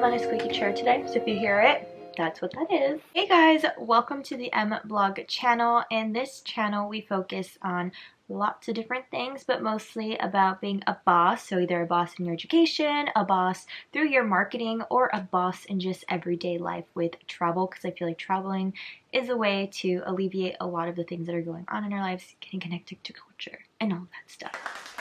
I'm on a squeaky chair today, so if you hear it, that's what that is. Hey guys, welcome to the M Blog channel. In this channel, we focus on lots of different things, but mostly about being a boss. So either a boss in your education, a boss through your marketing, or a boss in just everyday life with travel, because I feel like traveling is a way to alleviate a lot of the things that are going on in our lives, getting connected to culture and all that stuff.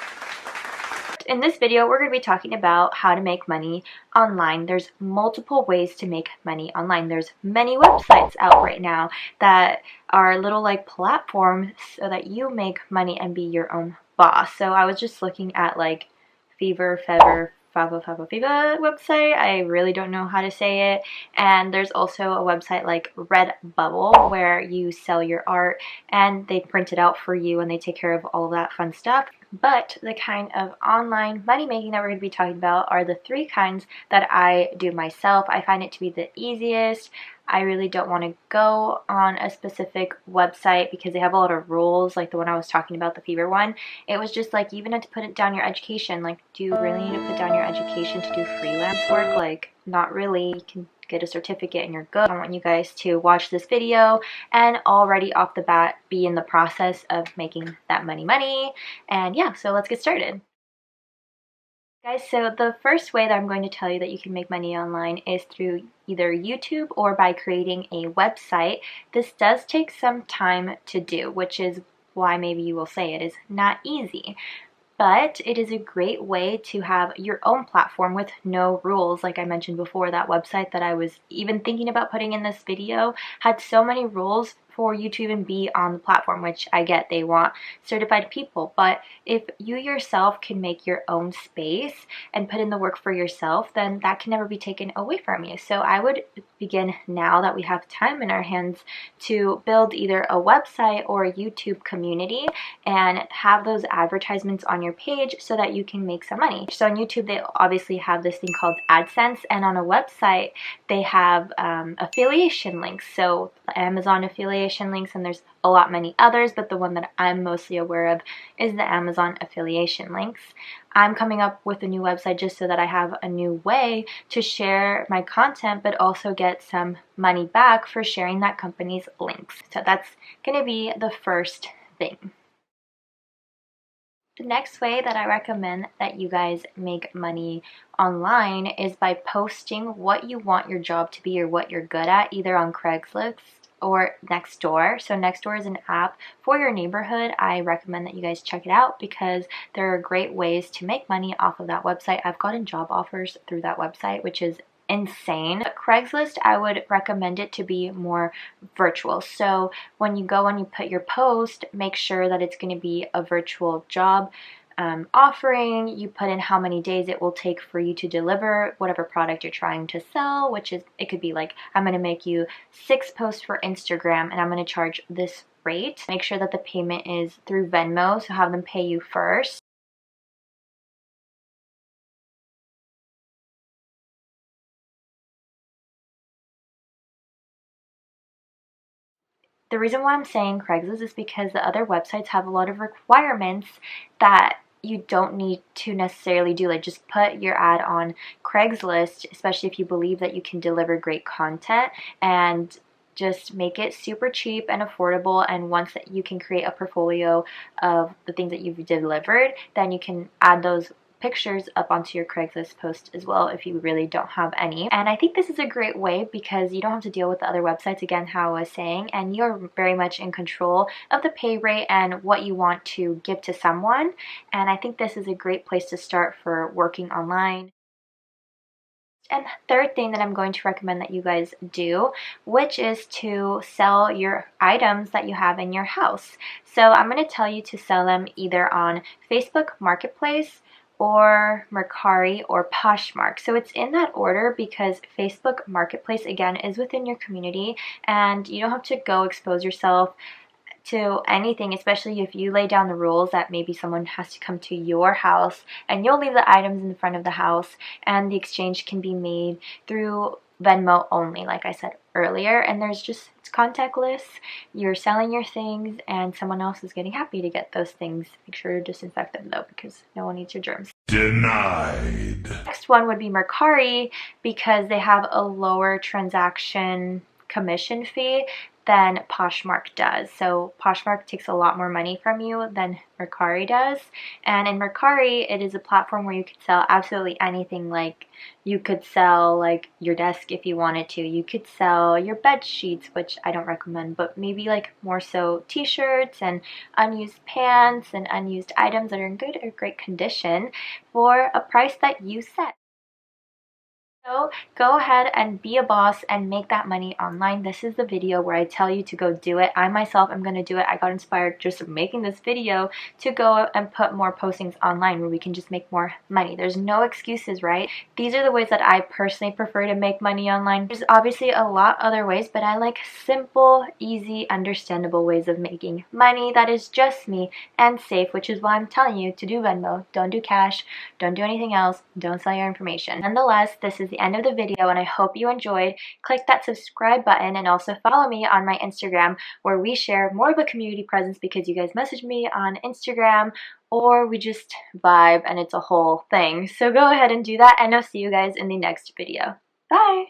In this video, we're going to be talking about how to make money online. There's multiple ways to make money online. There's many websites out right now that are little like platforms so that you make money and be your own boss. So I was just looking at like Fava website. I really don't know how to say it. And there's also a website like Redbubble where you sell your art and they print it out for you and they take care of all of that fun stuff. But the kind of online money making that we're going to be talking about are the three kinds that I do myself. I find it to be the easiest. I really don't want to go on a specific website because they have a lot of rules, like the one I was talking about, the Fever one. It was just like, you even had to put it down your education. Like, do you really need to put down your education to do freelance work? Like, not really. You can get a certificate and you're good. I want you guys to watch this video and already off the bat be in the process of making that money. And yeah, so let's get started. Guys, so the first way that I'm going to tell you that you can make money online is through either YouTube or by creating a website. This does take some time to do, which is why maybe you will say it is not easy. But it is a great way to have your own platform with no rules. Like I mentioned before, that website that I was even thinking about putting in this video had so many rules for you to even be on the platform, which I get, they want certified people. But if you yourself can make your own space and put in the work for yourself, then that can never be taken away from you. So I would begin now that we have time in our hands to build either a website or a YouTube community and have those advertisements on your page so that you can make some money. So on YouTube, they obviously have this thing called AdSense, and on a website, they have affiliation links. So Amazon affiliation links, and there's a lot many others, but the one that I'm mostly aware of is the Amazon affiliation links. I'm coming up with a new website just so that I have a new way to share my content, but also get some money back for sharing that company's links. So that's going to be the first thing. The next way that I recommend that you guys make money online is by posting what you want your job to be or what you're good at, either on Craigslist or Nextdoor. So Nextdoor is an app for your neighborhood. I recommend that you guys check it out because there are great ways to make money off of that website. I've gotten job offers through that website, which is insane. Craigslist, I would recommend it to be more virtual. So when you go and you put your post, make sure that it's going to be a virtual job offering. You put in how many days it will take for you to deliver whatever product you're trying to sell, which is, it could be like, I'm going to make you 6 posts for Instagram and I'm going to charge this rate. Make sure that the payment is through Venmo, so have them pay you first. The reason why I'm saying Craigslist is because the other websites have a lot of requirements that you don't need to necessarily do. Like, just put your ad on Craigslist, especially if you believe that you can deliver great content, and just make it super cheap and affordable. And once that you can create a portfolio of the things that you've delivered, then you can add those pictures up onto your Craigslist post as well if you really don't have any. And I think this is a great way because you don't have to deal with the other websites, again, how I was saying, and you're very much in control of the pay rate and what you want to give to someone. And I think this is a great place to start for working online. And the third thing that I'm going to recommend that you guys do, which is to sell your items that you have in your house. So I'm going to tell you to sell them either on Facebook Marketplace or Mercari or Poshmark. So it's in that order because Facebook Marketplace, again, is within your community and you don't have to go expose yourself to anything, especially if you lay down the rules that maybe someone has to come to your house and you'll leave the items in front of the house, and the exchange can be made through Venmo only, like I said earlier, and it's contactless. You're selling your things and someone else is getting happy to get those things. Make sure to disinfect them though, because no one needs your germs. Denied. Next one would be Mercari, because they have a lower transaction commission fee than Poshmark does. So Poshmark takes a lot more money from you than Mercari does. And in Mercari, it is a platform where you could sell absolutely anything. Like, you could sell like your desk if you wanted to. You could sell your bed sheets, which I don't recommend, but maybe like more so t-shirts and unused pants and unused items that are in good or great condition for a price that you set. So go ahead and be a boss and make that money online. This is the video where I tell you to go do it. I myself am going to do it. I got inspired just making this video to go and put more postings online where we can just make more money. There's no excuses, right? These are the ways that I personally prefer to make money online. There's obviously a lot other ways, but I like simple, easy, understandable ways of making money that is just me and safe, which is why I'm telling you to do Venmo. Don't do cash. Don't do anything else. Don't sell your information. Nonetheless, this is the end of the video and I hope you enjoyed. Click that subscribe button and also follow me on my Instagram, where we share more of a community presence because you guys message me on Instagram or we just vibe and it's a whole thing. So go ahead and do that and I'll see you guys in the next video. Bye!